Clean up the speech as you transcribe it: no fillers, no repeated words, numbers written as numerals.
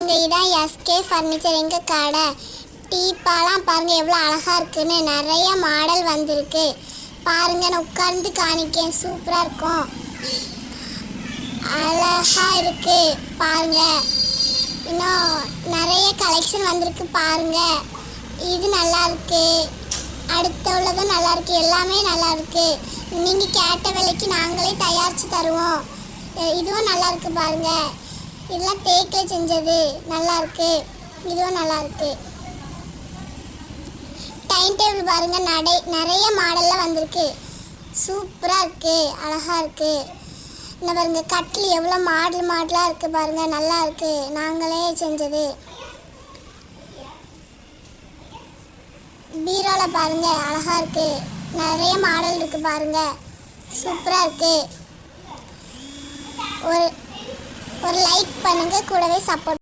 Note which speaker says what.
Speaker 1: பாருங்க, இதான் SK furniture எங்க கடை. டீப்பாலாம் பாருங்க எவ்வளோ அழகா இருக்குன்னு. நிறைய மாடல் வந்திருக்கு பாருங்க. நான் உட்கார்ந்து காணிக்கேன், சூப்பரா இருக்கும், அழகா இருக்கு பாருங்க. இன்னும் நிறைய கலெக்ஷன் வந்திருக்கு பாருங்க. இது நல்லா இருக்கு, அடுத்த உள்ளதும் நல்லா இருக்கு, எல்லாமே நல்லா இருக்கு. நீங்க கேட்ட விலைக்கு நாங்களே தயாரிச்சு தருவோம். இதுவும் நல்லா இருக்கு பாருங்க. இதெல்லாம் தேக்கில செஞ்சது, நல்லா இருக்கு. இதுவும் நல்லா இருக்கு. டைம் டேபிள் பாருங்க, நிறைய மாடல்லாம் வந்திருக்கு, சூப்பரா இருக்கு, அழகா இருக்கு. இந்த பாருங்க கட்டில் எவ்வளோ மாடலாக இருக்கு பாருங்க, நல்லா இருக்கு, நாங்களே செஞ்சது. பீரோவில் பாருங்க அழகா இருக்கு, நிறைய மாடல் இருக்கு பாருங்க, சூப்பரா இருக்கு. ஒரு லைக் பண்ணுங்க, கூடவே சப்போர்ட்